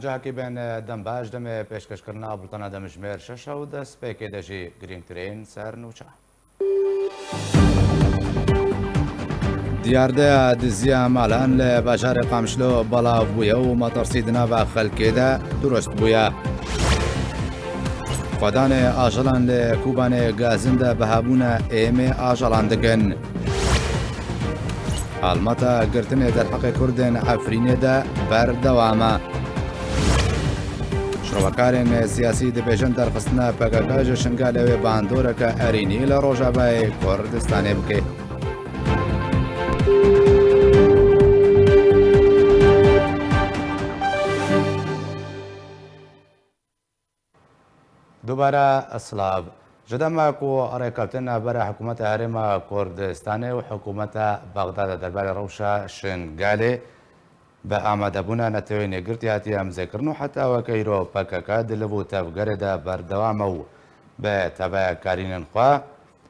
جاکی بین دم باش دم پیشکش کرنا بلتنا دم جمیر شش و دست پیکی دجی گرین ترین سر نوچه دیارده دزیا مالان لباشار قامشلو بالا بویا و مترسیدنا با خلکی دا درست بویا خدان آجلان لکوبان گازن دا بهابون ایم آجلان دکن المتا گرتن در حق کردن عفرین دا بر دوامه شروکارن سیاسی دبیجن در خستنا پاکاکاج شنگاله و باندورک ارینی لروجابای کردستان بکه دوباره اسلام جدما کو ارکلتنا برای حکومت هرم کردستان و حکومت بغداد درباره روشا شنگاله به آماده بونا نتوی نگرتیاتی هم ذکر نو حتی وکیرو پاکاکا دلبو تفگر دا بردوامو به تبع کارینن خواه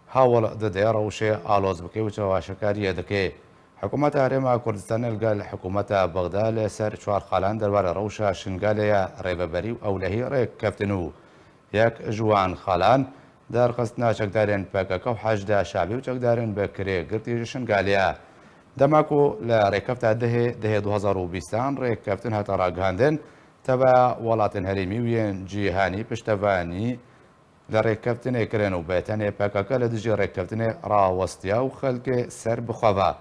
حاول دده روش آلوز بکی و چواشکاری دکی حکومت هرم کردستان الگل حکومت بغداد سر چوار خالان درباره روشا شنگاله ریببری و اولهی ریک کفتنو یک جوان خالان در خستنا چکدارین پاکاکا و حاجدا شعبی و چکدارین بکری گرتی شنگالیا دماکو لریکفت ده 2020 ریکفتن هتا راگهاندن تبع ولاتن هریمی وین جیهانی پشتوانی لریکفتن اکرن و بیتن پاکاکا لدجی ریکفتن راوستیا و خلق سر بخوابا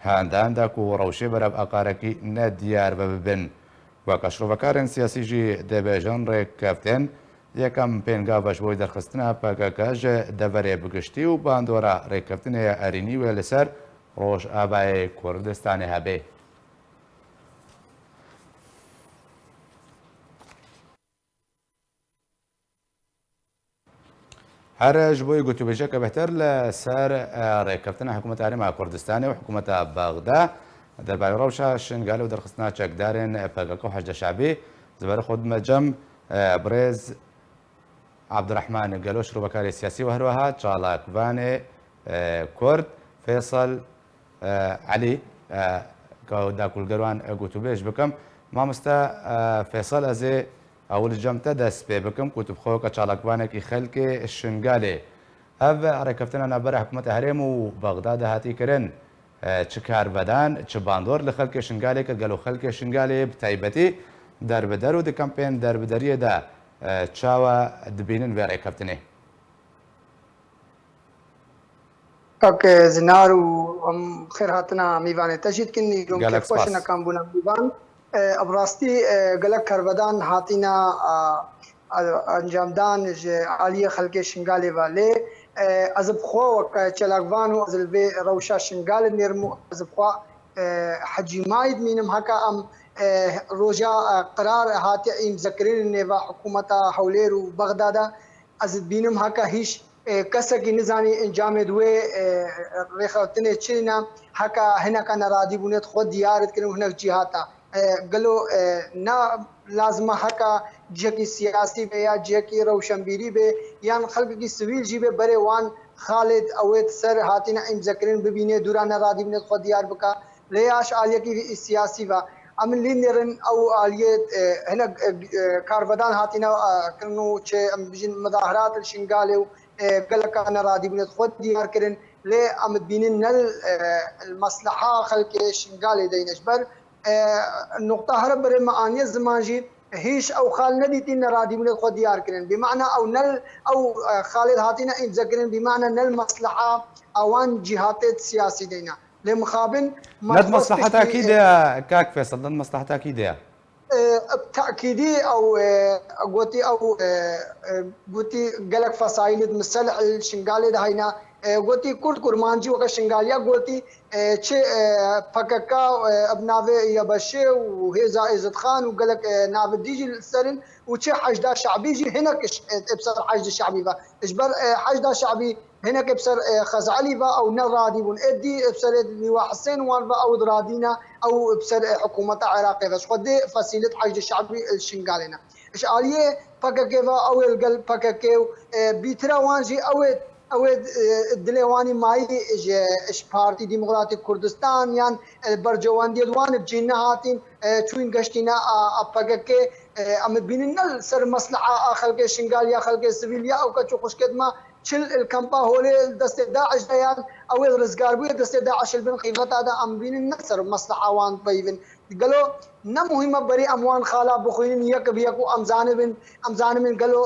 هاندان داکو روشی براب اقارکی ندیار ببن و کشروفکارن سیاسی جی دبیجان ریکفتن یکم پێنگا بەشبووی دەرخستنە پاکاکەژ دەڤەرێ بگشتی و باندۆرە ڕێککەوتنێ ئەرینی وێ لەسەر ڕۆژ ئابایە کوردستانی هەبێ. هەرش بۆی گوتوبێژەکە بەهتر لەسەر ڕێککەوتنە حکوومەت هەرێما کوردستانی و حکوومەتە بەغدا دەربارەی ڕەوشە شنگالە و دەرخستنا چەکدارێن پاکاکە و حەجدە شعبی زبەر خودمە جەم برێز عبدالرحمن قالوش روبكاري السياسي وهروها تشالاكباني كرد فيصل علي داكل قروان قوتو بيش بكم ما مستا فيصل ازي اول جمتا دس بي بكم كتب خوك تشالاكباني كي خلقي الشنقالي اف ركفتنا نبر حكومة هرم وبغداد هاتي كرن تشكار بدان تشباندور لخلق الشنقالي قالوا خلق الشنقالي بتايبتي در بدر و دي كامبين در بدريه دا چاوە دبینن وێ ڕێککەوتنێ اوكي زنار و خير هاتنا ميوان تجد كني يوم كيف خوشنا كان بونا ميوان ابراستي گلک کرودان هاتینا انجام دان عالی خلق شنگاله والے ازب خو وک چلاگوان و ازل به روشا شنگال نرمو ازب خو حجی ماید مینم هکا ام روجا قرار هات مذكرين نيفا حكومه حولير وبغداد از بينم هكا هيش كسكي نزاني انجام دوي ريختني تشينا هكا هنا كان رادي بنت خود ديارت كن هناك جهاتا قالوا نا لازم هكا جيكي سياسي به يا جيكي روشنبيري به يعني خلق کی سویل جي به بريوان خالد اويت سر هاتنا مذكرين ببينه دوران رادي بنت خود ديار بكا رياش عاليه کی سياسي و امن لينرن او اليه هنا كارفدان هاتينا كنو بجن مظاهرات الشنغالي قالك انا رادي بنت خود ديار كرن لي ام بينن المصلحه خلق الشنغالي دينشبر النقطه هرب معاني الزمانجي هيش او خال نديتين رادي بنت خود ديار كرن بمعنى او نل او خالد هاتينا ذكرن بمعنى نل مصلحه اوان جهات سياسي دينا لمخابن ند مصلحتها اكيد يا كاك فيصل ند مصلحتها اكيد يا تاكيدي او قوتي قالك فصائل مصلح الشنغالي ده هنا قوتي كرد كرمانجي وك شنغاليا قوتي تشي فككا ابناوي يبشي وهيزا عزت خان وقالك ناف ديجي السرن وتشي حشدا شعبي جي هناك ابصر حشد شعبي اجبر حشدا شعبي هناك بسر خزعلي با او نرادي بون ادي بسر لواء حسين وان با او درادينا او بسر حكومه عراقيه بس خد فصيله حشد الشعبي الشنغالينا ايش اليه فككيفا او القلب فككيو بيترا وانجي او الدليواني ماي ايش بارتي ديمقراطيك كردستان يعني برجوان ديوان بجينا هاتين چوين گشتينا افككي ام بینن سر مصلحه خلق شنگالیا خلق سویلیا او کچو خوشکد ما چل الكامبا هولي دست داعش ديان او رزقار بو دست داعش البن قيمت هذا ام بين نصر مصلحه وان بيبن قالوا نمهمه بري اموان خالا بخوين يك بيكو امزان من قالوا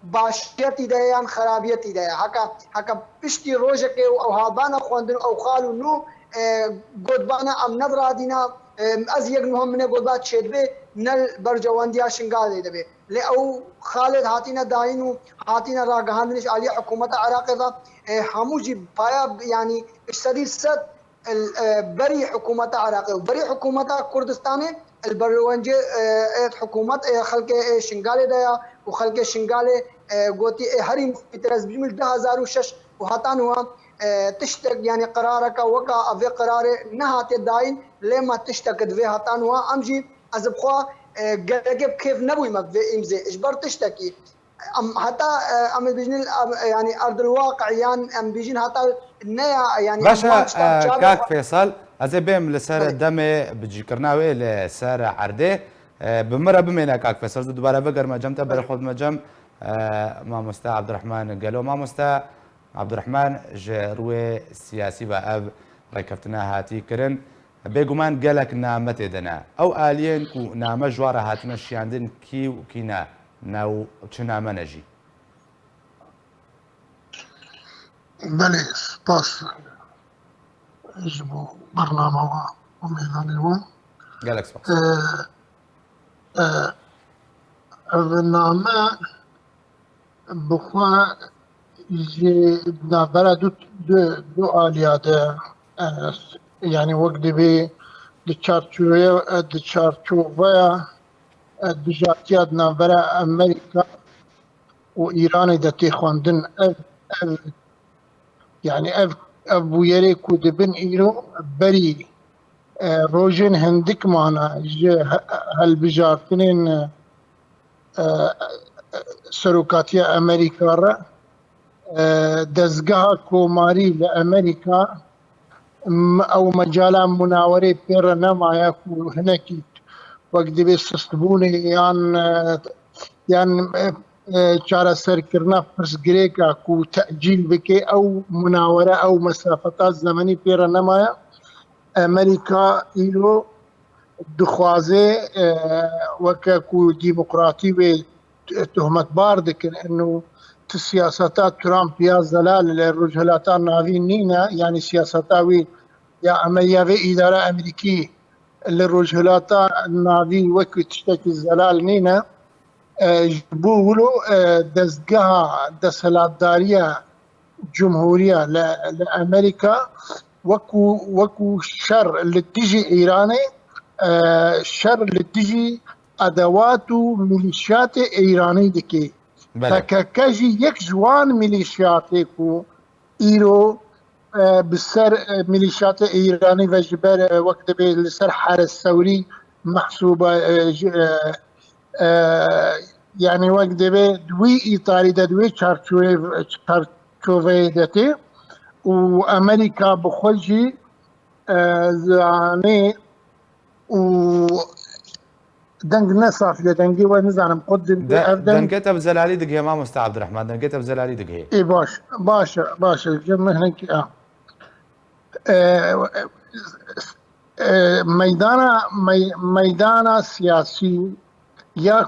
باشيتي ديان خرابيتي ديان هكا بشتي روجك او هابانا خوندن او خالو نو قدبانا ام نظر دينا از یک نهم من قدبات شدبه نل برجواندیا شنگال دبه لأو خالد هاتينا داينو هاتينا راقهاندنش علي حكومة عراق ذا هموجي بايا يعني اشتدي ست بري حكومة عراق بري حكومة كردستان البروانجي حكومة خلق شنغالي دايا وخلق شنغالي قوتي هري مفترز بجمل 2006 وهاتان هو تشتك يعني قرارك وكا افي قراري نهات داين لما تشتك دفي هاتان هو امجي ازبخوا قلقب كيف نبوي ما في امزي اجبر تشتكي ام حتى ام بيجن يعني ارض الواقع يعني ام بيجن حتى نيا يعني باشا كاك فيصل ازي بهم لسر دم بجيكرناوي لسر عرده بمره بمينا كاك فيصل دوباره بقر ما جمته برخود ما جم ما مستا عبد الرحمن قالوا ما مستا عبد الرحمن جروي سياسي باب ركبتنا هاتي كرن بيقومان قالك نامت دنا او الين كو نام جواره هاتنا شياندن كي وكينا ناو تشنا منجي بله سپاس جبو برنامه و میدانی وان قالك سپاس نامه بخوا جي نابرا دو آلیاده يعني وقت بي دچارچوبه دجاتيات نابرا امريكا وايران دتي خواندن يعني ابو يري كودبن ايرو بري روجن هندك معنا هالبجارتنين سروكاتيا امريكا را دزگاه كوماري لامريكا او مجال مناوري بير نمايا كو هناكي وقت بي سستبوني يعني چارە سەرکردنا پرسگرێکە و تەعجیل بکەی ئەو مناوەرە ئەو مەسافەتا زەمەنی پێرە نەمایە ئەمریکا ئیرۆ دخوازێ وەکە و دیموقراتی وێ تهمەتبار دکن ئەنو سیاسەتا ترامپ یا زەلال لە ڕۆژهەڵاتە ناوی نینە یعنی سیاسەتا وی یا ئەمە یاوێ ئیدارە ئەمریکی لە ڕۆژهەڵاتە ناوی وەکو تشتێکی زەلال نینە بولو دزگاه دسالتداریه جمهوریه لامریکا وكو شر اللي تجي ايراني شر اللي تجي ادوات وميليشيات ايراني دكي فكاجي يك جوان ميليشياتكو ايرو بالسر ميليشيات ايراني وجبر وقت بالسر حارس ثوري محسوبه يعني وقت دوي إيطالي دوي چارچوبه دتي وأمريكا بخلجي زاني و دنگ نصاف لدنگي ونزانم قدم دنگت بزلالي دقيه ما مستا عبد الرحمن دنگت بزلالي دقيه اي باشا جمع هناك ميدانا سياسي يا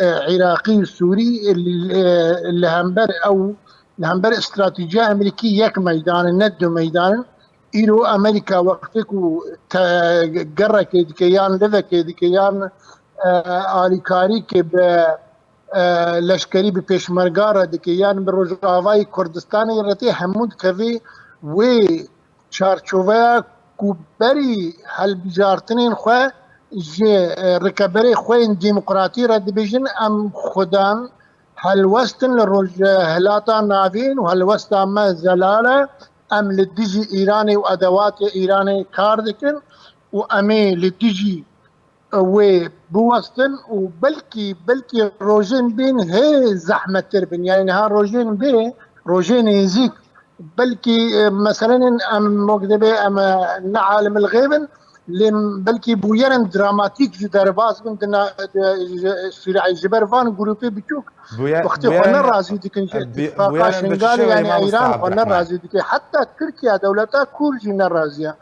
عراقي سوري اللي همبر استراتيجية أمريكية يك ميدان الندو ميدان إلو أمريكا وقتك قرر كيدكيان لذا كيدكيان آليكاري كب لشكري بپیشمرگار دكيان بروجاواي كردستان يرتي حمود كذي و چارچوبه كوبري هالبجارتنين خواه جي ركبري خوين ديمقراطي رد بيجن ام خدان هالوستن للرج هلاتا نافين وهالوستا ما زلاله ام لديجي ايراني وادوات ايراني كاردكن وامي لديجي وي بوستن وبلكي روجين بين هي زحمه تربن يعني ها روجين بي روجين يزيك بلكي مثلا ام مقدبه ام نعالم الغيبن بلکه بویرن دراماتیک جی درباز من دنا سرعی جبروان گروپی بچوک وقتی خونه رازی دیکن اتفاقا شنگال یعنی ایران خونه رازی دیکن حتی ترکیه دولتا کور جی نرازیه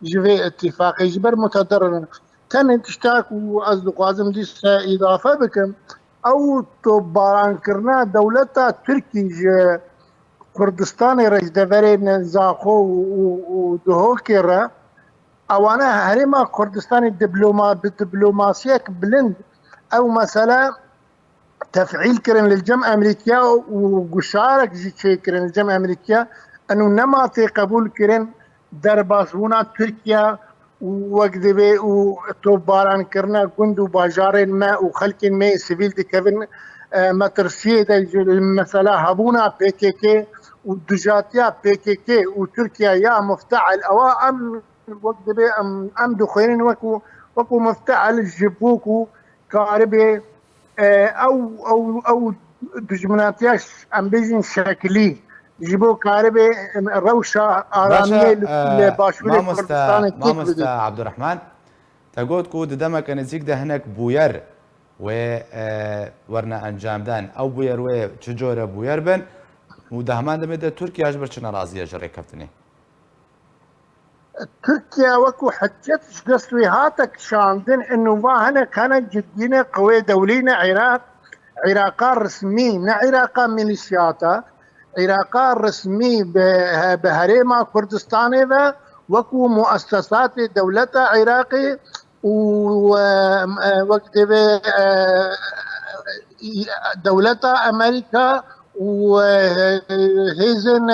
جوی اتفاقی جبر متضررن تن تشتاك وأز قازم دي إضافة بكم أو تباران كرنا دولتا تركي كردستان رجدفرين زاخو ودهو كيرا أوانا هرما كردستان بالدبلوماسية بلند أو مثلا تفعيل كرن للجمع أمريكيا وشارك جي كرن للجمع أمريكيا أنه نماطي قبول كرن درباسونا تركيا وقدبه وتوباران كرنا كندو باجارين ما وخلق ما سيفيل دي كيفن مترسيه المسألة هبونا بي كي كي ودجاتيا بي كي كي وتركيا يا مفتعل او ام وقدبه ام دخيرين وكو مفتعل جبوكو كاربي او دجمناتياش ام بيجن شكلي يجيبوا كهرباء روشة آرامية لباشولة كردستان مامستا عبد الرحمن تقول كود دمك نزيك ده هناك بوير و ورنا انجام دان او بوير و تجورة بوير بن ودهمان دمده تركيا اجبر چنا راضية جري كفتني تركيا وكو حجتش دستوي هاتك شاندن انه ما هنا كانت جدينا قوية دولينا عراقا رسمي نا عراقا ميليشياتا عراقا رسمي بهريما كردستاني وكو مؤسسات دولة عراقي ووقت دولة أمريكا وهيزن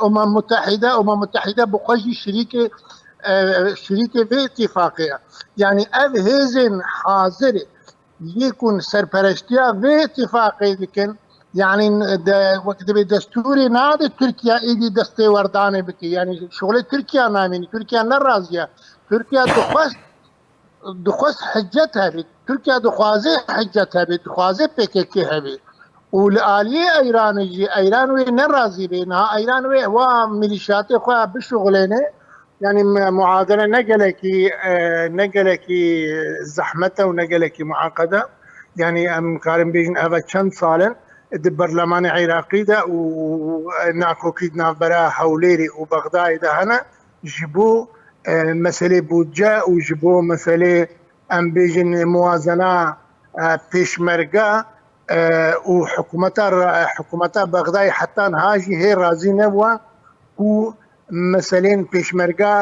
أمم متحدة بقوجي شريكة في اتفاقية يعني أب هيزن حاضر يكون سرپرشتيا في اتفاقية لكن يعني وقت دستوري نادي تركيا ايدي دستي ورداني بكي يعني شغل تركيا نامين تركيا نرازية تركيا دخوز حجتها بي تركيا دخوازي حجتها بي دخوازي بكيكيها بي والآلية ايران وي نرازي بينها ايران وي هو ميليشياتي خواه بشغليني يعني معادلة نقلكي زحمته ونقلكي معقدة يعني مقارن بين أفا چند سالن البرلمان العراقي ده وناكو كيدنا برا حوليري وبغداد ده هنا جبو مسألة بودجة وجبو مسألة ام بيجن موازنة بيشمرقة وحكومتها بغداد حتى هاجي هي رازي نبوة ومسألين بيشمرقة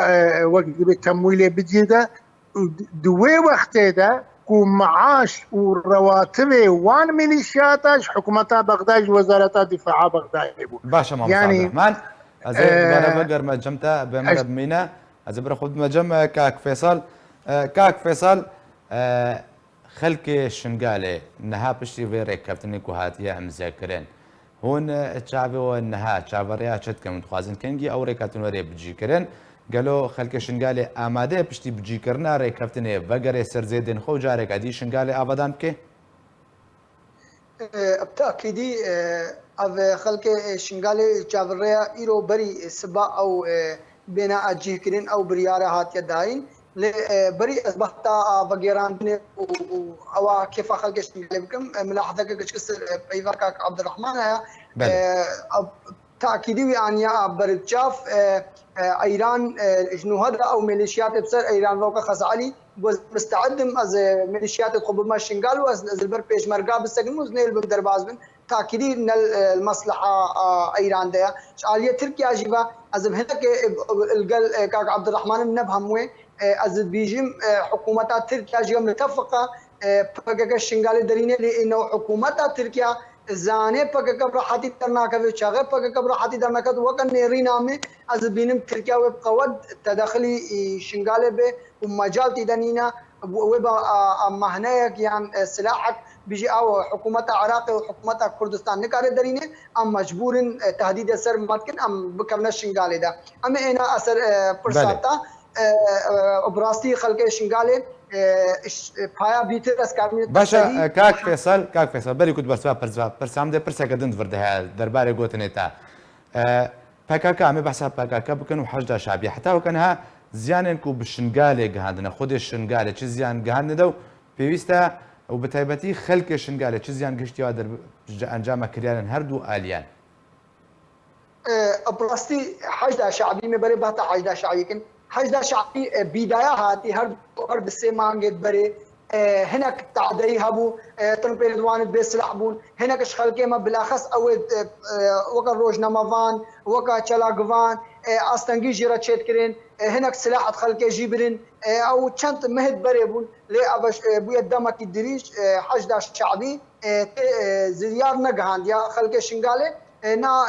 وقت بالتمويل بجيدة دوي وقت ده كو معاش ورواتبه وان ميليشياتاش حكومتها بغداد وزارة دفاع بغداد باشا مام يعني عبد الرحمن أنا بقر مجمتا بمرب مينا أزبر خد مجمع كاك فيصل خلك شنقالي نها بشتي فيريك كابتني كوهاتيا مذاكرين هون تشافي ونها تشافريا شتك متخازن كنجي أو ريكاتون وري بجيكرين قالوا خلك شنقالي آماده بشتي بجيكرنا ري كفتني وقري سر زيدين خو جارك عدي شنقالي آبادان بكي؟ بتأكيدي أو خلك شنقالي جابريا إيرو بري سبا أو بناء جيكرين أو بريارة هاتيا داين بري أصبحتا وغيران أو كيف خلك شنقالي بكم ملاحظة كشكسر بيفاكاك عبد الرحمن تأكيدي يعني برتشاف ايران شنو هذا او ميليشيات بصير ايران فوق خزعلي مستعد از ميليشيات قبل ما شنقال واز البر بيش مرقا بسجنوز نيل بقدر بازبن تاكيدي ان المصلحه ايران ده شاليه تركيا جيبا از هناك القل كاك عبد الرحمن نبهم وين از بيجم حكومتها تركيا جيبا متفقه بقى شنقال درينه لانه حكومتها تركيا زانه پک قبر حتی درنا کوي چاغه پک قبر حتی درنا کد وکن نيرينا مي از بينم تركيا وب قود تدخلي شنغاله به ومجال تدنينا وبا مهنيك يعني سلاحك بيجي او حكومه العراق وحكومه كردستان نكار درينه ام مجبور تهديد سر ممكن ام بكرنا شنغاله ده ام انا اثر برساتا ابراستي خلق شنغاله باشا كاك فيصل بري كنت برسام ده برسا قدن فرده درباري قوتنيتا باكاكا عمي بحساب باكاكا بكن وحشدة شعبية حتى وكانها زیانێک و بشنگالێ گەهاندنە خودێ شنگالێ چ زیان گەهاندنە و پێویستە و بە تایبەتی خەلکێ شنگالێ چ زیان گشتیەوە ئەنجامە کردیانن هەردوو ئالیان بڕاستی حەجدا شعبی مێبەرێ باتە حەجدا شعبیکن حەجدا شعبی بیدایا هاتی هەر بسێ مانگێت بەرێ هناك تعدي هبو تنبيل دوان بسلاح بون هناك خلقيما بالاخص او وكا روجنامافان وكا تشلاغفان استنجي جيرا تشيتكرين هناك سلاح خلقي جيبرين او تشنت مهد بريبون لي ابش بويا دمك الدريش حشد شعبي زيار نقهان يا خلقي شنغالي نا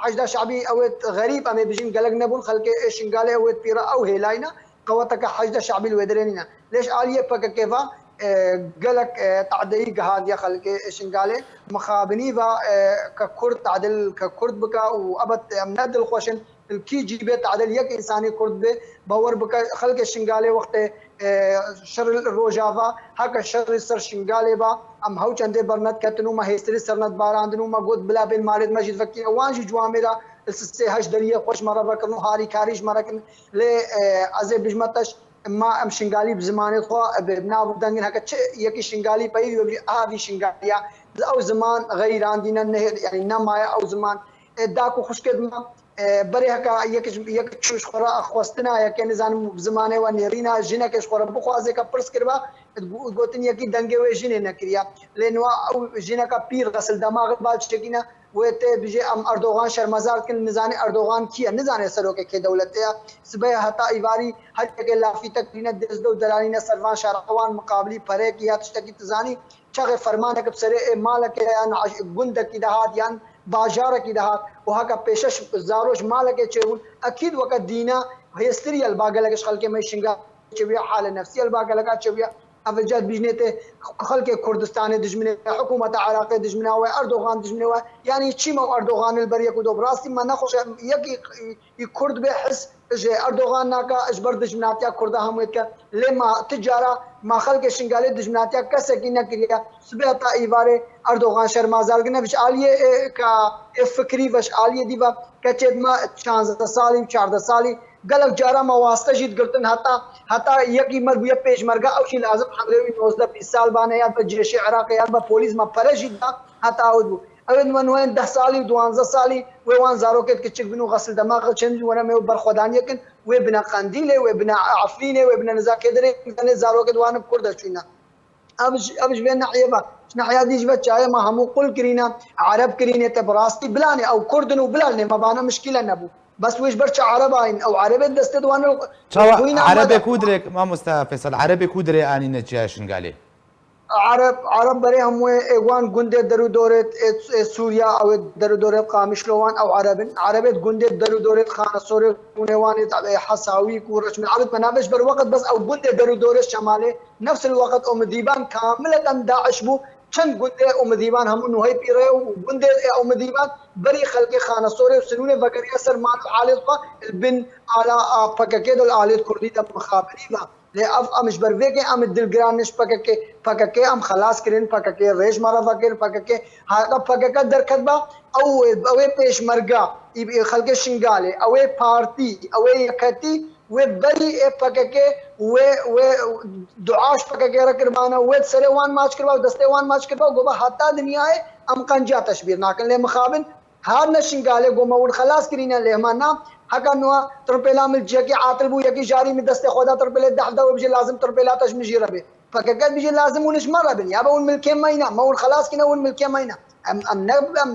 حشد شعبي او غريب امي بيجين قالك نبون خلقي شنغالي او بيرا او هيلاينا قوتك حشد شعبي الودرينينا ليش آلية فكيفا قالك تعدي جهاد يا خلق شنقالي مخابني با ككرد تعدل ككرد بكا وأبد مناد الخوشن الكي جيبه تعدل يك إنساني كرد به باور بكا خلق شنقالي وقت شر الروجافا هكا شر سر شنقالي با أم هو چنده برنت كتنو ما هيستري سرنت باراندنو ما قد بلا بين مارد مجد فكي وانجي جواميرا السي هش دريه خوش مرة بكرنو هاري كاريج مرة كن لي عزي بجمتش ما ام شنغالي بزمان خو بناو دنگن هكا يكي شنغالي باي وبري هذه شنغاليا او زمان غير عندنا يعني نمايا او زمان داكو خشكد ما بري هكا يك تشوش خرا خوستنا يك نزان بزمانه ونيرينا جنك خرا بخوازه کا پرس کربا گوتن يكي دنگه و جنه نکريا لانه او جنك بير غسل دماغ بال چكينا وته بيجي ام اردوغان شرمزار كن نزاني اردوغان كي نزاني سروك كي دولتها سبه حتا ايواري هر جگه لافي تقرينا دزدو دلالينا سروان شارقوان مقابلي پره كي تشتكي تزاني چغه فرمانك بسره مالك ان گندك دهات يان باجارك دهات وهكا پیشش زاروش مالك چون اكيد وقت دينا هيستري الباغلك خلك ما شنگا چويا حاله نفسيه الباغلك چويا افجاد بجنته خلق كردستان دجمنه حكومه عراق دجمنه واردوغان دجمنه يعني تشيما اردوغان البريه كدو براسي ما نخش يك كرد بحس اردوغان ناكا اجبر دجمناتيا كرد هميت لما تجاره ما خلق شنغالي دجمناتيا كسكينه كريا سبيتا ايواري اردوغان شرمازارغنه بش عاليه كا فكري بش عاليه ديبا كچد ما 16 سالي 14 سالي गलत जारा मवास्ता जीत करतन हता यकी मर बुया पेश मरगा औ शि लाजम हमरे 19 20 साल बाने या जैश इराक या पुलिस में फरज जीता हता औ अवन वनवन 10 साली 12 साली وان زاروكت كتشك بنو غسل دماغ تشنج وانا مو برخدان يكن وبنا قنديله وبنا عفرينه وبنا نزاكدري مثلا زاروكت وانا بكرد شينا ابش بين ناحيه ناحيه دي جبت جاي ما هم قل كرينا عرب كرينه تبراستي بلاني او كردن وبلاني ما بانا مشكله نبو بس ويش برشا عربين او عربي دستد وانا عربي كودرك ما مستوى فيصل عربي كودري اني نتشاشن قالي عرب بري هم ايوان گنده درو دورت سوريا او درو دورت قامشلوان او عربي گنده درو دورت خانسور ونوان حساوي كورش من عرب منابش بر وقت بس او گنده درو دورت شمالي نفس الوقت ام ديبان كامله داعش بو چند گنده ام ديبان هم انه هي بيره وگنده ام ديبان بري خلق خانسور وسنونه بكريا سرمان عالد البن على فككيد العالد كردي د مخابري ले अब अमिश बरवे के अमित दिलग्रानिश पकके हम खलास करें पकके रेश मारा फकर पकके हाका पकका दरखतबा अवे पेशमरगा खलके शिंगाले अवे पार्टी अवे यकती वे बरी पकके वे दुआश पकके रकरबाना वे सरेवान माच करवा दस्तेवान माच करवा गोबा हाता दुनिया है हम कंजा तशबीर नाकन ले मखाबिन हार न शिंगाले गोमा उन खलास करीना ले माना هكا نوا تربيلا من جاكي عاطلبو يكي جاري من دست خدا تربيلا دحدا وبيجي لازم تربيلا تاش مجي ربي فكاكات بيجي لازم ونش مره بن يابا ون ملكين ماينا ما ون خلاص كنا ون ملكين ماينا ام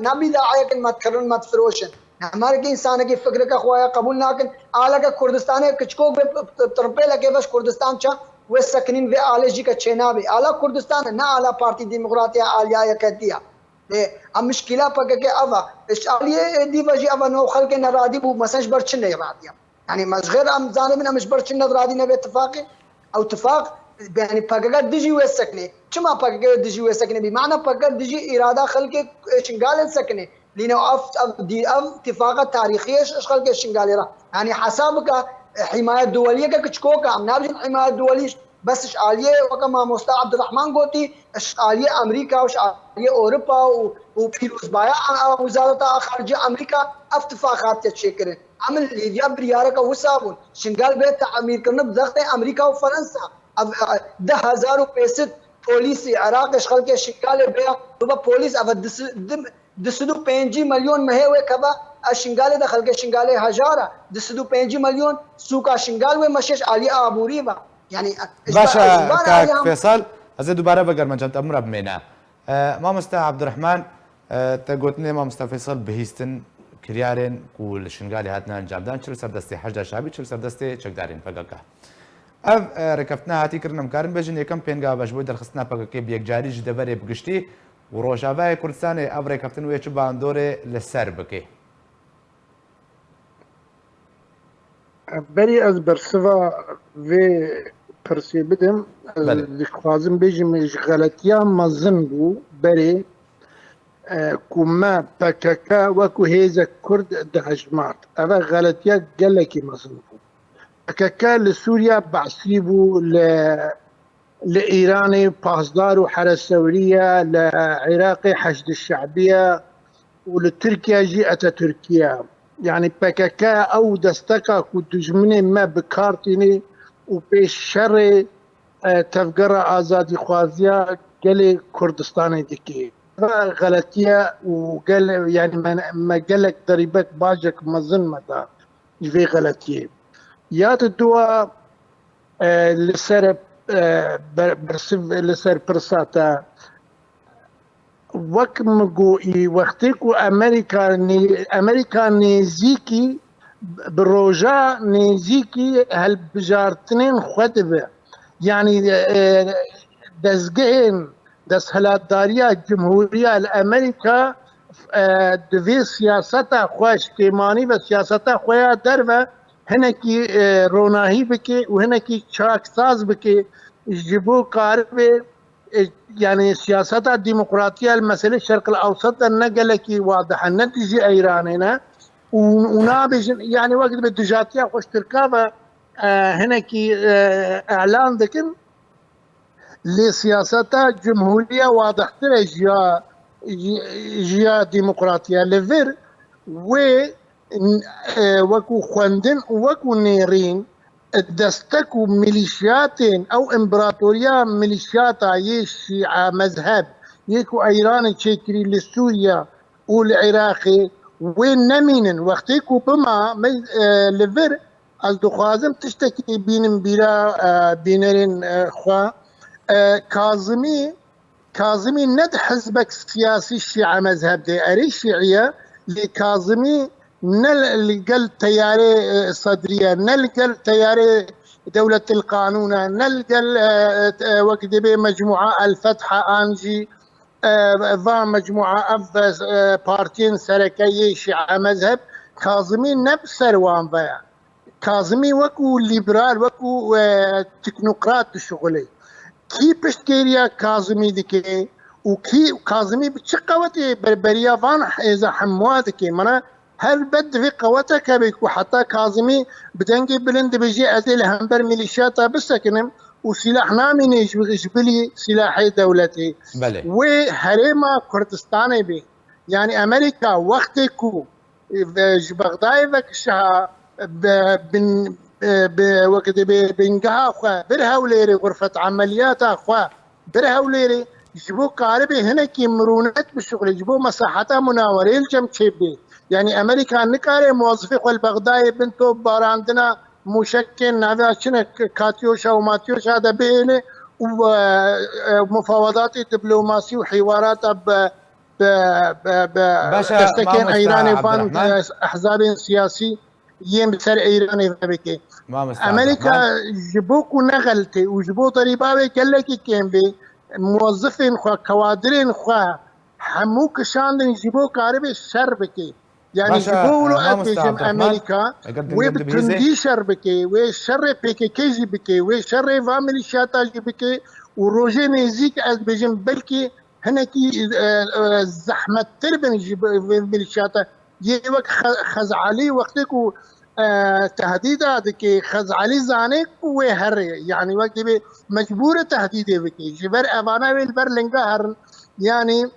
نبي داعي كن ما تكرن ما تفروشن हमारे के इंसान की फिक्र का ख्वाया कबूल ना कर आला का कुर्दिस्तान है किचको तर्पेला के बस कुर्दिस्तान चा वे सकनीन वे आले जी का चेना भी आला कुर्दिस्तान ना आला पार्टी डेमोक्रेटिया आलिया या कहती है अब मुश्किला पक के अवा आलिया दी वजह अवा नो खल के नरादी बु मसज बरचन नरादिया يعني مصغر ام زانبنا مش برشن نراضينا باتفاق او اتفاق يعني فقط دجي وسكنه كما فقط دجي وسكنه بمعنى فقط دجي اراده خلق شنغال سكنه لانه دي اتفاقات تاريخيه خلق شنغال يعني حسابك حمايه دوليه كشكوكا ام نابج حمايه دوليه بس اشعاليه وكما مستعد عبد الرحمن قوتي اشعاليه امريكا واشعاليه اوروبا وفيروز بايا وزاره خارجيه امريكا اتفاقات تشكل عمل ليبيا بريارك وصابون شنقال بيت تعمير كنا بضغط امريكا وفرنسا 10,000 پیسد پلیس عراق اشغال کے شنقال بیا تو پولیس اب دسدو 5 مليون مهوي كبا الشنقال دخل کے شنقال هجاره دسدو 5 مليون سوق شنقال ومشش علي ابوري با يعني باشا كاك فيصل ازيد دوباره بقرمن جنت امر بمينا مامستا عبد الرحمن تقولتني مامستا فيصل بهيستن كريارين كل شنقالي هاتنا انجام دان چل سردستي حجه شعبي چل سردستي چقدارين فقاكا اف ركفتنا هاتي كرنا مكارن بجن يكم بينغا باش بو درخصنا فقاكي بيك جاري جدبري بقشتي وروجاواي كردستان اف ركفتن ويچ باندوري لسر بكي بري از برسوا في پرسی بدم دخوازم بيجم غلطيا مزن بو بري كما بككا وكو هيزا كرد دهجمات هذا غلطيا قالكي مزن بو بككا لسوريا بعصري بو لإيراني باسدار وحرس سوريا لعراقي حشد الشعبية ولتركيا جيئة تركيا يعني بككا او دستكا كدجمني ما بكارتيني وبيش شر تفقر آزادي خوازيا قال كردستاني ديكي غلطية وقال يعني ما قالك ضريبك باجك مظن متى في غلطية يا الدواء لسر لسر برساتا وكم وقتكو امريكا نيزيكي بروجا نيزيكي هالبجارتنين خدبه يعني دزقين دسهلات داريا الجمهورية الامريكا دفي سياستها خوش كيماني وسياستها خويا دربه هنكي روناهي بكي وهنكي شاك ساز بكي جيبو قاربه يعني سياستها الديمقراطية المسألة الشرق الأوسط النقلكي واضحة نتيجة إيراننا ونابج يعني وقت بالدجاتية خوش تركابة هنكي إعلان ذكر لسياستها جمهورية واضحة جيا ديمقراطية لفر وكو خواندن وكو نيرين دستكو ميليشياتين او امبراطوريا ميليشياتا يشيعة مذهب يكو ايران تشكري لسوريا والعراقي وين نمينن وقتيكو بما لفر از دخوازم تشتكي بين بلا بينرين خوا كاظمي ند حزبك سياسي الشيعة مذهب دي اري شيعية لكاظمي نلقى تياري صدرية نلقى تياري دولة القانون نلقى وقت بي مجموعة الفتحة أنجي ضا مجموعة أف بارتين سركية شيعة مذهب كاظمي نبسر وان ضيع كاظمي وكو ليبرال وكو تكنوقراط الشغلي كي بشتكيريا كاظمي ديكي وكي كاظمي بتشقوتي بربريا فان إذا حمواتكي منا هل بد في قوتك بك وحتى كاظمي بدنجي بلند بيجي أدل همبر ميليشياتا بسكنم وسلاح نامين يجبلي سلاحي دولتي بله وهريما كردستاني بي يعني أمريكا وقتكو بغداي بكشها وقت بنقها أخوة برها وليري غرفة عمليات أخوة برها وليري يجبو قاربي هناك مرونات بالشغل يجبو مساحتها مناورين جمشيبي يعني امريكا نكاري موظفي خو البغدادي بنتو باراندنا مشكل هذا شنو كاتيوشا وماتيوشا هذا بينه ومفاوضات دبلوماسي وحوارات تشتكين ايراني بان احزاب سياسي يم بسر ايراني بكي امريكا جبوكو نغلتي وجبو طريباوي كلكي كيم بي موظفين خو كوادرين خو حموك شاندن جبو قاربي الشر بكي يعني جبولوا بيجم امريكا وبتندي شر بكي وشر بكي بكي وشر فاميلي شاتا بكي وروجي نيزيك از بيجم بلكي هنكي زحمه تربن بالشاتا يوك خزعلي وقتكو تهديدات كي خزعلي زانك وهر يعني وقت مجبوره تهديد بكي جبر امانه بالبرلنجا هر يعني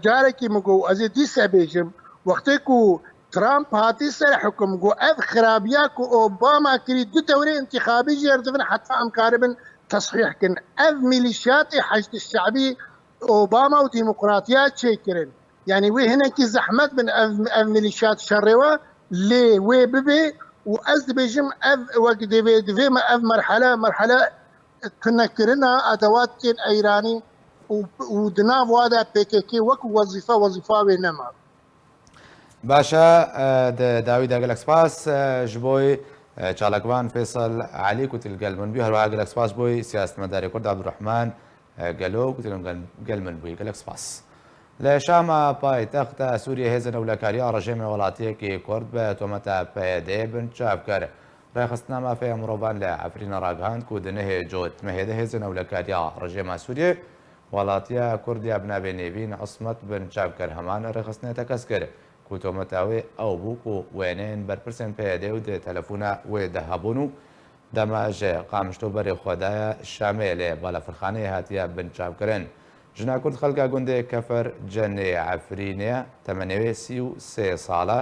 جاركي مقو ازي دي سبيجم وقتكو ترامب هاتي سر حكم جو اذ خرابياك اوباما كري دو دوري انتخابي جردفن حتى امكاربن تصحيح كن اذ ميليشيات حشد الشعبي اوباما وديمقراطيات شيكرن يعني وي هنا كي زحمت من اذ ميليشيات شروا لي وي ببي واز بيجم اذ وقت ديفي ما اذ مرحله كنا كرنا ادوات كين ايراني ودناف وادا بيكيكي وك وظيفه بينما باشا داوود اگلکس پاس جبوی چالکوان فیصل علی کوتل گلمن بی هر اگلکس پاس بوی سیاست مداری کرد عبدالرحمن گلو کوتل گلمن بوی اگلکس پاس لشام پایتخت سوریه هزن اولکاریا رژیم ولاتی کی کرد به تومت پیاده بن چاپ کرد رخصتنا ما في مروبان لعفرين راغهاند كودنه جوت مهده هزن اولکاریا رژیم سوریه ولاتیا کردیا بنابه نیوین عصمت بن چاپ کرد همان رخصتنا تکس کرد کوتۆمەتاوێ ئەو بووک و وێنەیەن بەرپرسێن پێدێ و دێ تەلەفۆنە وێ دەهەبوون و دەماژێ قامشتۆ بەرێ خۆدایە شامێ لێ بالەفرخانەیە هاتیە بنچاوکردن ژنا کورد خەڵکا گوندێ کەفەر جەنێ عەفرینێ تەمەنەوێ 33 ساڵە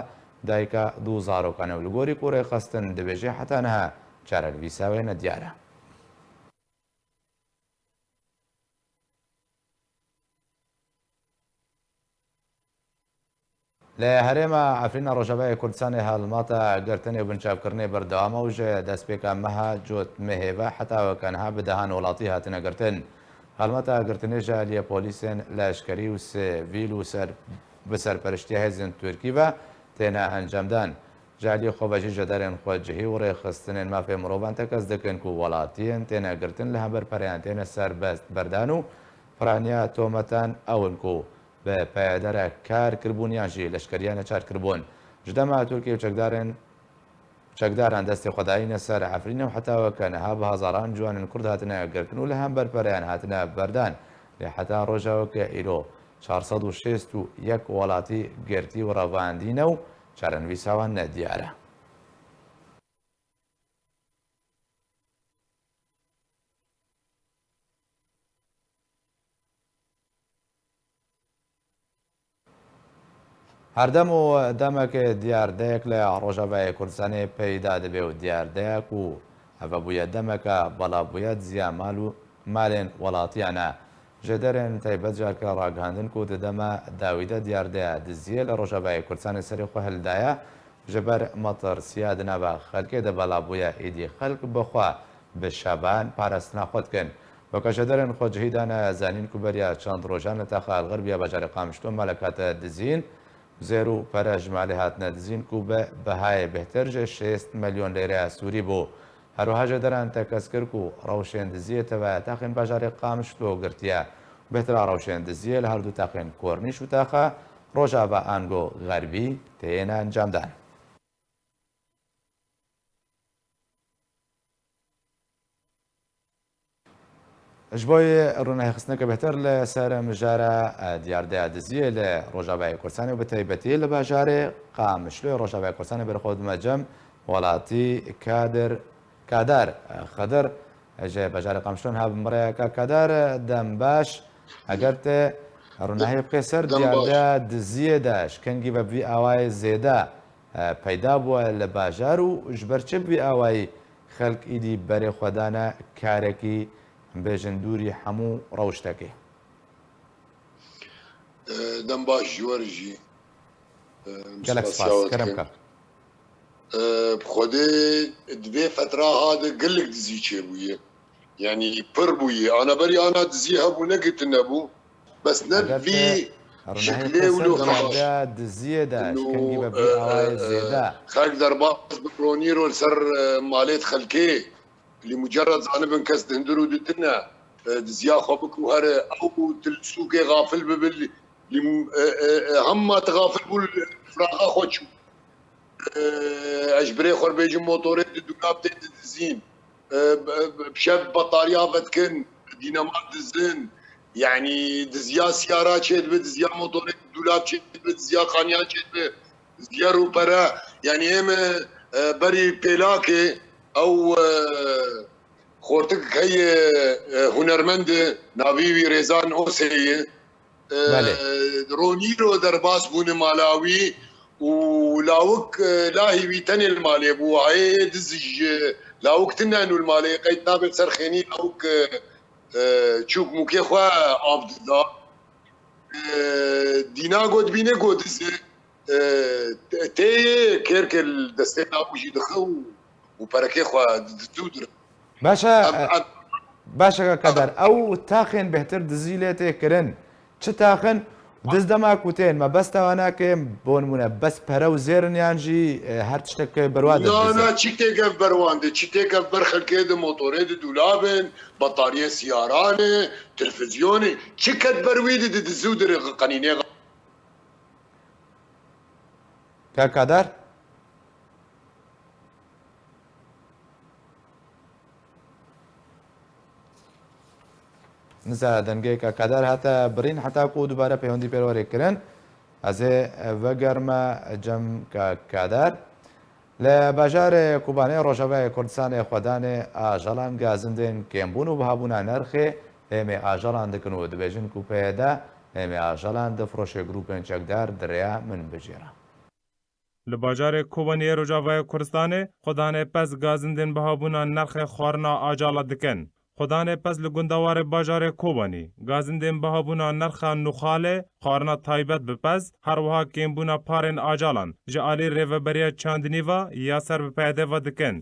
دایکە دوو زارۆکانە و لەگۆری کوڕێ خەستن دەبێژێ حتانەها چارەنویساوێنە دیارە لە هەرێمە عەفرینە ڕۆژەبای کوردستانی هەڵماتە گرتنی و بنچاوکردنی بەردەوامە و ژێ دەستپێکە مەها جۆت مهێبە حتاوەکەنها بدەهان وڵاتی هاتنە گرتن هەڵمەتە گرتنێژە لیە پۆلیسێن لەشکری و سێڤیل و بەسەرپەرشتی هێزن تورکی بە تێنە ئەنجامدان جالی خۆبەژی ژەدارێن خۆجهی و ڕێخستنێن مافێ مرۆڤان تەکەس دەکەن و وڵاتیان تێنە گرتن لە هەمبەر پەریان تێنە سەر بەست بەردان و پرانیا تۆمەتان ئەون و بە پایدارە کارکردبوونیانژی لەشکریانە چارکردبوون ژدەما تورکی و چەکداران دەستی خۆدایینە سەر عەفرینە و حتاوەکە نەها بە هەزاران جوانن کورد هاتنە گرتن و لە هەمبەر پەریان هاتنە بەردان لێ حتا ڕۆژاوەکە ئیرۆ 461 وڵاتی گرتی و ڕەڤاندینە و چارەنویساوان نەدیارە هەردەم و دەمەکە دیاردەیەک لە ڕۆژەبای کوردستانی پەیدا دەبێ و دیاردەیەک و ئەvە بووە دەمەکە بەڵابوویەت زیان ماڵ و مالێن وڵاتیانە ژێدەرێن تایبەت جارکە ڕاگەاندن و دەدەمە داویدە دیاردەیە دزیە لە ڕۆژەبای کوردستانی سەری خۆ هەلدایە ژەبەر مەتەر سیادنا بە خەلکێ دە بەڵابوویە ئیدی خەلک بخوا بە شەبان پاراستنا خۆتکن بەکەشەدەرێن خۆجهیدانە زانین کوبەریا چەند ڕۆژان لە تاخال غەربیە بەجارە قامشتۆ مەلەکاتە دزین زێر و پەرە ژمالێ هاتنە دزین و بە بەهای بهترژە 6 ملیۆن لێرە سووری بوو هەروەها ژەدەران تەکەس کرد و ڕەوشێن دزیەتەوە تاقین باژارێ قامشتۆ گرتیە بهترا ڕەوشێن دزیە لە هەردوو تاقین کۆرنیش و تاخە ڕۆژا بە ئانگۆ غەربی تێنە ئەنجامدان ji bo rûnehxistineke bêhter li ser mijara diyardeya diziyê li Rojavayê Kurdistanê û bi taybetî li bajarê Qamişloyê Rojavayê Kurdistanê berxwe dime cem welatî Kadar Xedir ji bajarê Qamişloyê hat mirayeka Kadar dem baş eger te rûnehê bixê ser diyardeya diziyê de şikengî ve vî awayê zêde peyda bûye li bajar û ji ber çi vî awayî xelk îdî berê xwe dane karekî بێژن دووری هەموو ڕەوشتەکەی دەم باش جوەرژی خودێ divê fetra hade gelek dizî çêbûye yanî pir bûye anaberi ana dizî hebû negitin nebû bes ne vî şeklê diziyê de xelk derbas bi ronîro li ser malêt xelkê لمجرد زانبن كس دهندرو دتنا دزيا خبك وهر او تلسوكي غافل ببل هم تغافل بول فراغا خوشو اجبري خربيج موتورات الدكاب تدزين بشب بطاريا فتكن دينامات دزين يعني دزيا سيارات شد بدزيا موتورات دولاب شد بدزيا خانيات شد بدزيا روبرا يعني هم بري بيلاكي او خورتك هي هنرمند ناویوی ریزان اوسیه رونیرو درباس بون مالاوی ولاوك لاهي ويتني المالي بو هاي دزج لاوك تنانو المالي قيد نابل سرخيني لاوك تشوك موكي خوا عبد الله دينا قد بيني قد تي كيرك الدستين لاوكي دخو وبركي خوا دودر باشا كدر او تاخن بهتر دزيلته كرن چ تاخن دز دما کوتين ما بس تواناكم بون منا بس برو زيرن يانجي هر تشتك برواد لا تشتك بروان تشتك برخل كده موتورات دولابن بطاريه سيارانه تلفزيوني تشكت برويد دزودر قنينه كاكادر نزا دنگه که کدر حتی برین حتی کو دوباره پیوندی پیروری کرن از وگرم جم که کدر لبجار کوبانه روجاوی کردستان خودان آجالان گازندن کمبون و بهابون نرخه امی آجالان دکنو دبیجن کوپه ده امی آجالان دفروش گروپن چکدار دریا من بجیره لبجار کوبانه روجاوی کردستان خودان پس گازندن بهابون نرخه خورنا آجالا دکن خدانه پس لگندوار باجار کوبانی گازندن بهابونا نرخا نخاله خارنا تایبت بپز هر وها کمبونا پارن آجالان جعالی ریوبریا چاندنیوا یا سر بپیده و دکن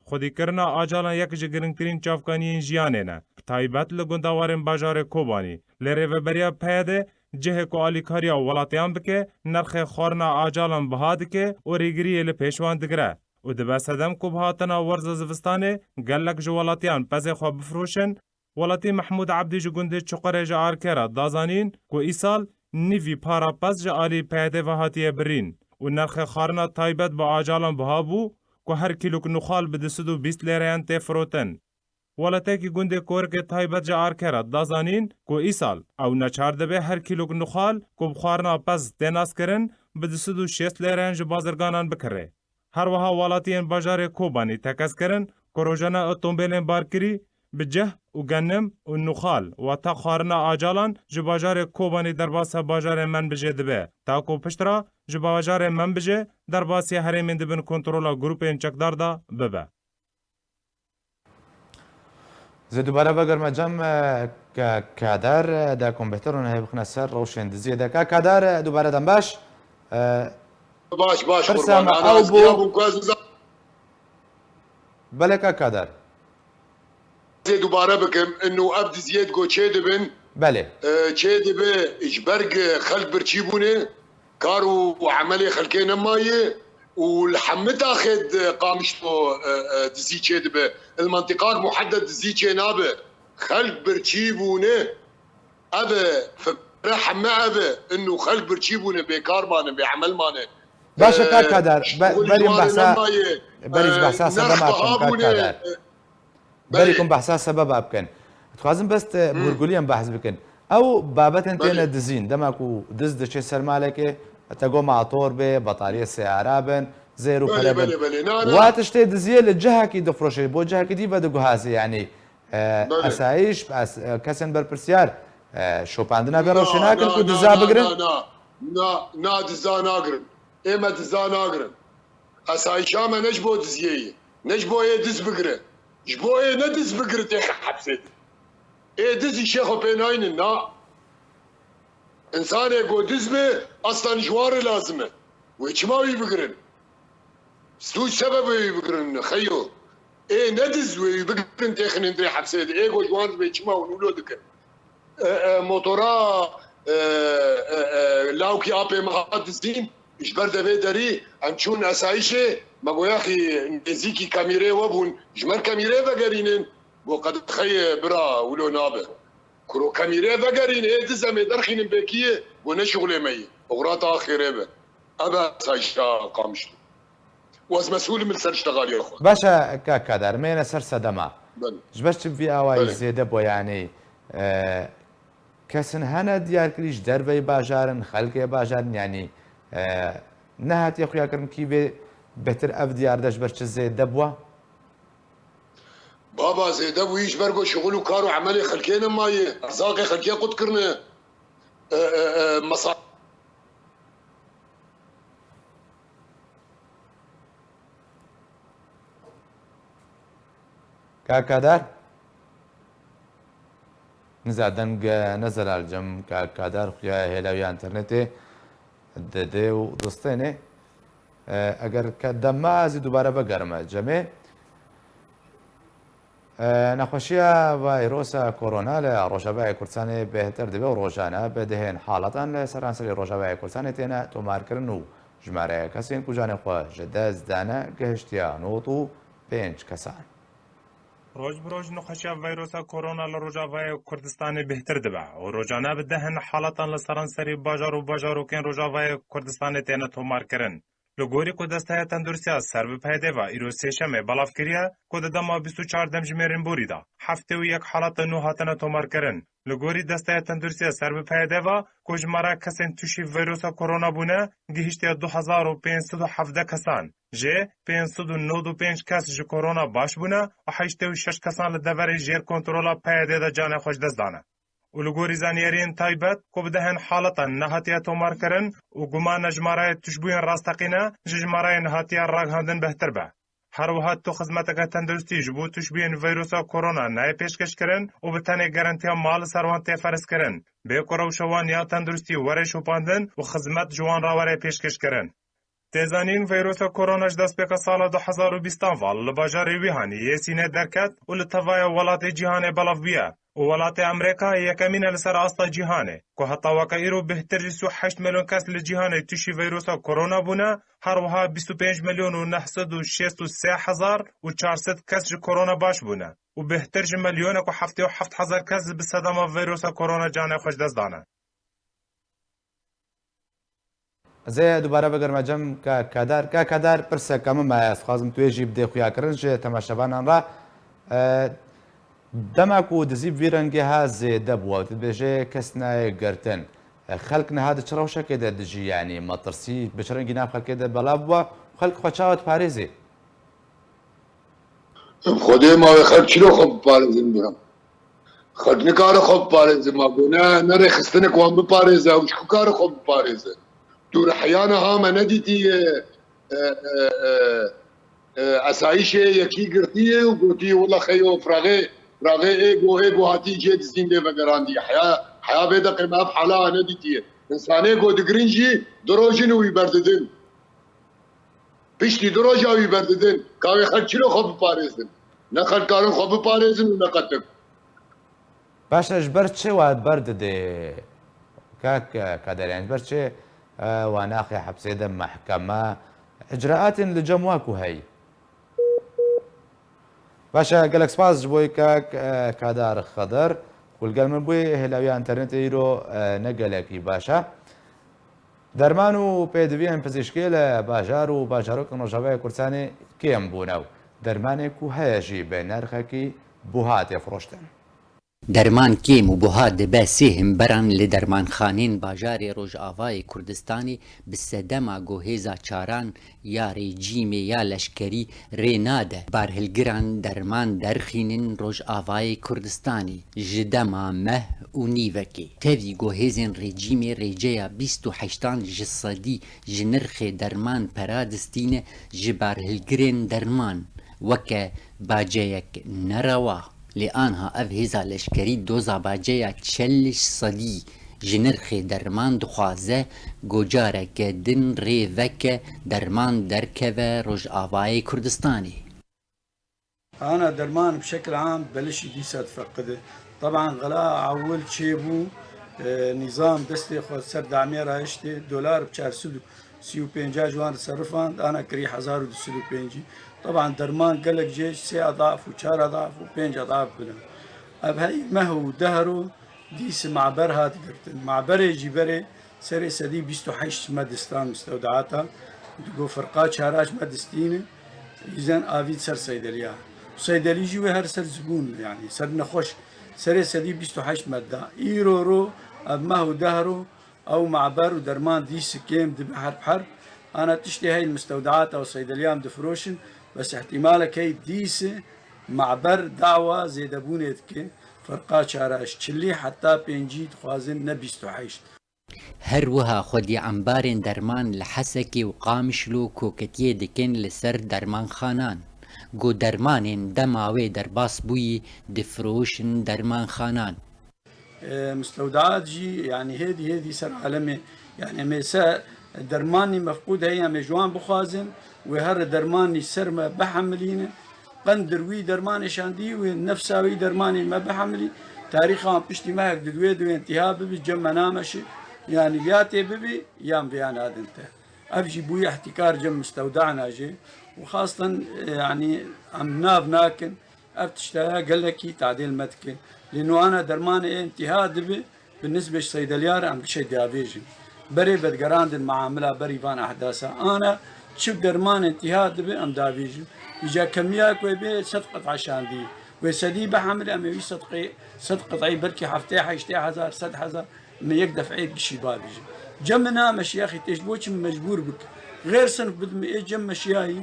خودی کرنا آجالان یک جگرنگترین چافکانین جیانه نه تایبت لگندوارن باجار کوبانی لریوبریا پیده جه کو آلیکاریا ولاتیان بکه نرخ خارنا آجالان بهاد که و ریگری لپیشوان دگره و دبستدم کو بهاتنا ورز زوستانه گلک جوالاتیان پزه خو بفروشن ولاتی محمود عبدی جگنده چقره جار کرا دازانین کو ایسال نیوی پارا پس جالی پیاده و هاتیه برین و نرخ خارنا تایبت با آجالان بهابو کو هر کیلو نخال به 220 لیران تفروتن ولاتی کی گنده کورک تایبت جار کرا دازانین کو ایسال او نچار دبه هر کیلو نخال کو بخارنا پس دناس کرن به 260 لیران ج بازرگانان بکره هر وها والاتین باجار کوبانی تکس کرن کروجانا اتومبیلین بارکری بجه و گنم و نخال و تا خارنا آجالان جو باجار کوبانی درباس باجار من بجه دبه تا کو پشترا جو باجار من بجه درباسی هرمین دبن کنترولا گروپین چکدار دا ببه زي دوباره بقر مجم كادر دا كمبيوترون هي بخنا سر روشن دزي دا كادر دوباره دنباش باش قربان او بو بلكا كادر زي دوباره بكم انه ابد زياد جو تشيدبن بله تشيدبه اجبرق خلق برتشيبونه كارو وعملي خلقين مايه والحمد اخذ قامشتو دزي تشيدبه المنطقات محدد دزي تشينابه خلق برتشيبونه ابا فرح ما ابا انه خلق برتشيبونه بكار مانه بعمل مانه باشا كادر بريم بحثا بريش بحثا سبب أبكن كادر بريكم بحثا سبب أبكن تخازن بس برجوليا بحث بكن أو بابت انتنا دزين دماكو دز دشي سرمالك تقوم مع طور بطارية سيارة بن زيرو خربن واتشتي دزيه للجهة كي دفروشي بو جهة كي دي بدو هاسي يعني أسايش كسن بربرسيار شو باندنا بروشنا كنكو دزا بقرن نا دزا ناقرن ايما دزا ناقرن اسايشا ما نجبو دزيه نجبو ايه دز بقره جبو ايه ندز بقره تيخ حبسيت ايه دز الشيخو بيناين نا انسان يقول دز به اصلا جوار لازمه ويجماوي بقرن سوي سبب يبقرن خيو ايه ندز ويبقرن تيخ ندري حبسيت ايه قول جوان بيجماو نولو دكر موتورا لاوكي ابي مهندسين ايش برده بيدري انشون اسايشه ما يا اخي نزيكي كاميرا وبون جمر كاميرا بقرينن وقد خي برا ولو نابه كرو كاميرا بقرين ايه دزم درخين بكيه ونشغل مي اغراط اخره ابا سايشا قامش واز مسؤول من سر اشتغال يا اخوان باشا كادر مين سر سدما جبشت في اواي زياده بو يعني كسن هنا ديار كليش دربي باجارن خلقي باجارن يعني نهات يا خويا كرم كيف بهتر اف ديار داش برش زيد دبوا بابا زيد دبوا يش برقو شغل وكار وعملي خلقين ماي ارزاقي خلقين قد كرنا كاكادار نزادنگ نزل الجم كاكادار خويا هلاوي انترنتي ددي ودستيني اگر كدما زي دوباره بگرمه جمع نخوشیە ڤایرۆسە کۆرۆنا لە ڕۆژاوای کوردستانی بهتر دەبێ و ڕۆژانە بەدەهێن حاڵەتان لە سەرانسەری ڕۆژاوای کوردستانی تێنە تۆمارکردن و ژمارەیە کەسێن کوژانێ خۆ ژەدە زدانە گەهشتیا 95 کەسان. ڕۆژ بڕۆژ نەخۆشیە ڤایرۆسە کۆرۆنا لە ڕۆژاوای کوردستانی بهتر دەبە و ڕۆژانە بەدەهێن حاڵەتان لە سەرانسەری باژار و باژارۆکێن ڕۆژاوای کوردستانی تێنە تۆمارکردن. لە گۆری کو دەستایە تەندروستیا سەر بپایدێڤە ئیرۆ سێشەمێ بەڵافکریە کۆ دەدەما 24 دەمژمێرن بۆریدا هەفتە و یەک حاڵەتە نو هاتنە تۆمارکردن لە گۆری دەستایە تەندروستیا سەر بپایدێڤە کۆ ژمارە کەسێن تووشی ڤایرۆسە کۆرۆنا بوونە گەهیشتە 2517 کەسان ژێ 595 کەس ji کۆرۆنا باش بوونە و 86 کەسان لە دەڤەرێ ژێر کۆنترۆلا پایدێدا جانە خۆش دەستدانە. و لە گۆری زانیاریên تایبەت کۆ بدەهێن حاڵەتان نەهاتیە تۆمارکردن و گومانە ژمارەیە توشبووین ڕاستەقینە ji ژمارەیە نەهاتیە ڕاگەاندن بەهتر بە. هەروەها تو خزمەتەکە تەندروستی ji بۆ توشبووین ڤایرۆسە کۆرۆنا نایە پێشکەشکردن و بە تەنێ گەرانتیا ماڵە سەروان تێفەرزکردن بێ کو ڕەوشەوان یا تەندروستی وەرە شوپاندن و خزمەت جوان ڕاوەرە پێشکەشکردن. تێزانین ڤایرۆسە کۆرۆناش دەستپێکە ساڵە 2020 ڤاڵ لە باژارێ ویهانی یەسینێ دەرکەت و لە تەڤایە وڵاتی جیهانێ بەڵاو بووە و وڵاتی ئەمریکا یەکەمینە لەسەر ئاستا جیهانێ کۆ هەتاوەکە ئیرۆ بهتری 8 ملیۆن کەس لە جیهانێ تووشی ڤایرۆسە کۆرۆنا بوونە هەروەها 25 ملیۆن و 963 هەزار و 400 کەس ji کۆرۆنا باش بوونە و بهتر ji ملیۆنێک و 77 هەزار کەس bi سەدەما ڤایرۆسە کۆرۆنا جانێ خۆش دەستدانە. زێ دووبارە بەگەرمە جەم کاکادار پرسەکەمە مایەسخوازم توێژی بدێ خویاکردن ژێ تەماشەبانان ڕا دەماک و دزی ڤیرەنگی ها زێدە بووە دەبێژێ کەس نایە گرتن خەڵک نەهاتە چ ڕەوشەکێدە دژی یانی مەترسی بچڕەنگی ناو خەڵکێدە بەڵا بووە خەڵک خۆچاوت پارێزێ خودێ ماوەی خەڵک چلۆ خۆ بپارێزن برم خەڵک نکارە خۆ بپارێزن مابوونە نەرێ خستنێک وان بپارێزە و شکو کارە خۆ بپارێزن دوورە حەیانە هامە نەدیتی ئەساییشێ یەکی گرتیە و گوتی وڵە خەیۆ فراغێ ئێگۆ هاتی جێ دزین لێ بەگەڕاندی حیا بێدە قیمە حالا نەدیتیە ئینسانێ گۆ دگرنجی درۆژن وی بەرددن پشتی درۆژا وی بەرددن کاوێ خەڵک چلۆ خۆ بپارێزن نە خەڵکارن خۆ بپارێزن و نەقەتک باشە ji ber çê wa berdidê کادەریان ber çê wa naxê hepsê de mehkeme icraatên li cem wa ku hey باشە gelek spas ji bo کادار خەدەر ولگەل من بووی هێلاوی ئەنتەرنێتە ئیرۆ نەگەلێکی باشە دەرمان و پێدەویان پزیشکی لە باژار و باژارۆکە ڕۆژاوای کوردستانی کێم بوونە و دەرمانێک و هەیەژی بە نرخێکی بووها تێفرۆشتن دەرمان کێم و بووها دەبێ سێ هەمبەران لە دەرمانخانین باژارێ ڕۆژئاوای کوردستانی bi sedema guhêza çaran ya rejîmê ya leşkerî rê nade barhilgiran derman derxînin Rojavayê Kurdistanê ji dema meh û nîvekê. Tevî guhêzên rejîmê rêceya 28 ji sedî ji nirxê derman pera distîne ji barhilgirên derman weke baceyek nerewa. لآنها اف هیزا لشکری دوزا باجه 40 صدی جنرخ درمان دخوازه گوجاره که دن ریوک درمان درکوه رجعاوای کردستانی أنا درمان بشكل عام بلش ديسات فقده طبعا غلاء عول تشيبو نظام دستي خود سر دعمير هاشتي دولار بشارسدو 35 جوان صرفان أنا كري 1235 طبعا درمان قلق جيش 3 أضعاف و4 أضعاف و5 أضعاف بنا أبهي ما هو دهرو ديس معبر هات قرتن معبر جبري سري سدي 28 مدستان مستودعاتها تقول فرقات شهراش مدستينه إذن آفيد سر صيدلية صيدلي جوي هر سر زبون يعني سر نخوش سري سدي 28 مادة إيرورو ما هو دهرو أو معبر ودرمان ديس كيم دب حرب أنا تشتي هاي المستودعات أو صيدليات دفروشن بس احتمالك هي ديس معبر دعوة زيدبونت كي فرقات شاراش تشلي حتى بينجي خوازن نبي 28 هروها خودی عنبارین درمان لحسکی و قامشلو کوکتیه دکن لسر درمان خانان گو درمانین دماوی درباس بوی دفروشن درمان خانان مستودعات جي يعني هذه سر عالمي يعني مساء درماني مفقود هي مجوان بخازن وهر درماني سر ما بحملين قندر وي درماني شاندي ونفساوي درماني ما بحملي تاريخها بشتي ما يقدر دوي انتهاء ببي جمع نامشي يعني بياتي ببي يام بيان هذا انت ابجي بويا احتكار جم مستودعنا جي وخاصة يعني عم ناكن ابتشتها قال لك تعديل متكن لانه انا درماني انتهاء دبي بالنسبه للصيدليار عم بشي ديابيجي بري بدقراند المعامله بري فان احداثها انا شوف درمان انتهاء دبي ام دافيجي اجا كميه كوي صدقه عشان دي وسدي بحمل امي صدقه طيب بركي حفتي حيشتي هزار صد هزار ما يقدف عيد بشي بابيجي جمنا مش يا اخي تشبوش مجبور بك غير صنف بدم جم مشياي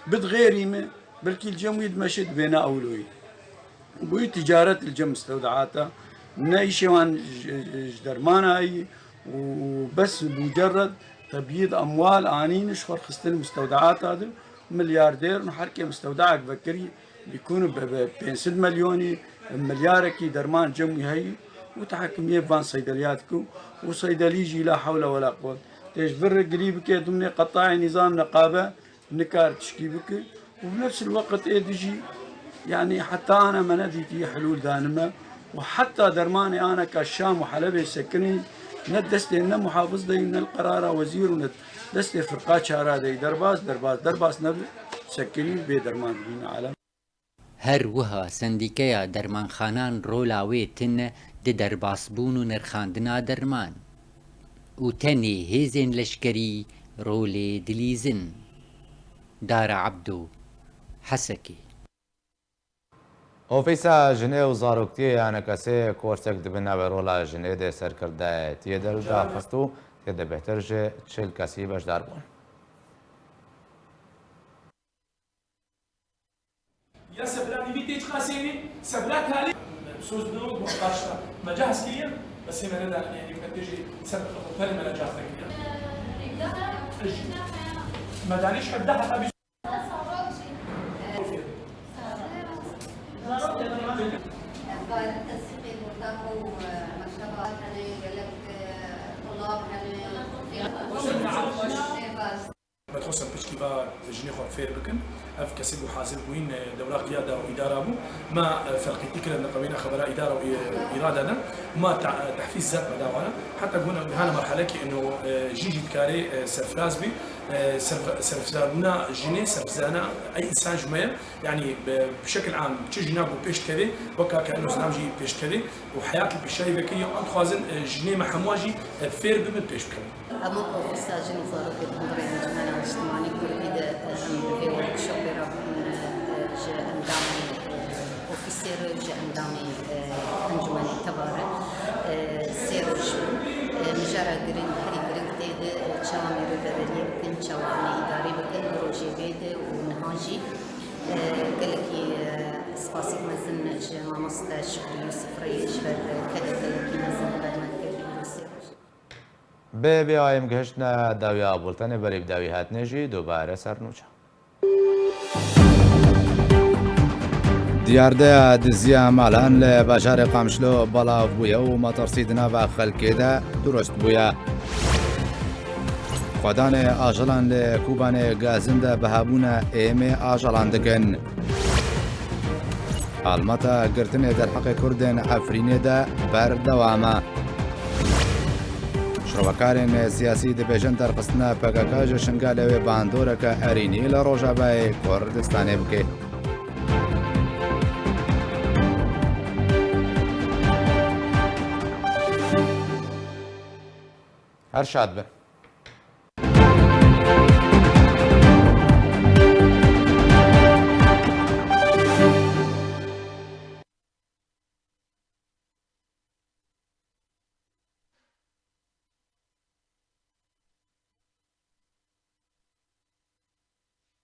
بد غيري ما بلكي الجمويد مشد بين اولوي بوي تجارة الجم مستودعاتها نايشي وان درمانا هي وبس مجرد تبييض اموال انين اشخر خصت المستودعات هذا ملياردير نحركي مستودعك بكري بيكونوا ب 5 مليون ملياركي درمان جمي هي وتحكم يفان صيدلياتكم وصيدليجي لا حول ولا قوه تجبر قريبك ضمن قطاع نظام نقابه نكار تشكي بك وبنفس الوقت ايديجي يعني حتى انا ما نديتي حلول دانمه وحتى درماني انا كالشام وحلب يسكني ندستي ان محافظ دي من القرار وزير ندستي فرقات شارع دي درباس نب سكني بدرمان دين عالم هر وها سندیکه درمان خانان رولاوی تن د درباس بون و نرخاندنا درمان و تنی هیزن لشکری رول دلیزن دار عبدو حسکی اوفیسا جنه و زاروکتی یعنی کسی کورسک دبنا به رولا جنه ده سر کرده تیه دل دا خستو که ده بهتر جه چل کسی باش دار بون يا سبلاني فيتيج خاسيني سبلات هالي سوز بلوغ مقاشرة مجاز كليا بس هنا ندى يعني تجي سبب كلمة نجاز كليا ما دانيش حدها أبي بتوصل بشكي با جنيه خور فير بكن اف كسب وحاسب وين دوله قياده واداره ابو ما فرق تكره نقوينا خبراء اداره واراده ما تحفيز ذات مداوله حتى قلنا بهذا مرحله انه جيجي بكاري سرفراز بي سرفزانا جيني سرفزانا اي انسان جميل يعني بشكل عام تشجي نابو بيشت كذي وكا كانه سنامجي بيشت كذي وحياه البشاي بكيه انت خوازن جيني ما حمواجي فير بمن بيشت كذي اما اوفيسا جيني صاروا كتنظرين جمانا اجتماعي كل بيدا في ورك شوب جا اندامي اوفيسير جا اندامي انجماني تبارك سيروش مجرى جرين هري جرين تيد شوامي ريفادري بكن شوامي اداري بكن روجي بيد ونهاجي قالكي سباسي مزن جا ماموستا شكري يوسف ريش بر كذا قالكي مزن بنا كريم سيروش به آیم گشتنا داویا بولتن بری بداوی هات نجی دوباره سرنوچه دیارده دزیا مالان لباجار قامشلو بالاف بویا و مترسیدنا و خلکیده درست بویا خودان آجلان لکوبان گازنده بهابون ایم آجلان دکن آلمتا گرتن در حق کردن افرینه ده بر دوامه شروکارین سیاسی دبیجن در قسنا پاکاکاج شنگاله و باندورک ارینی لروجابای کردستان بکه هر شاد به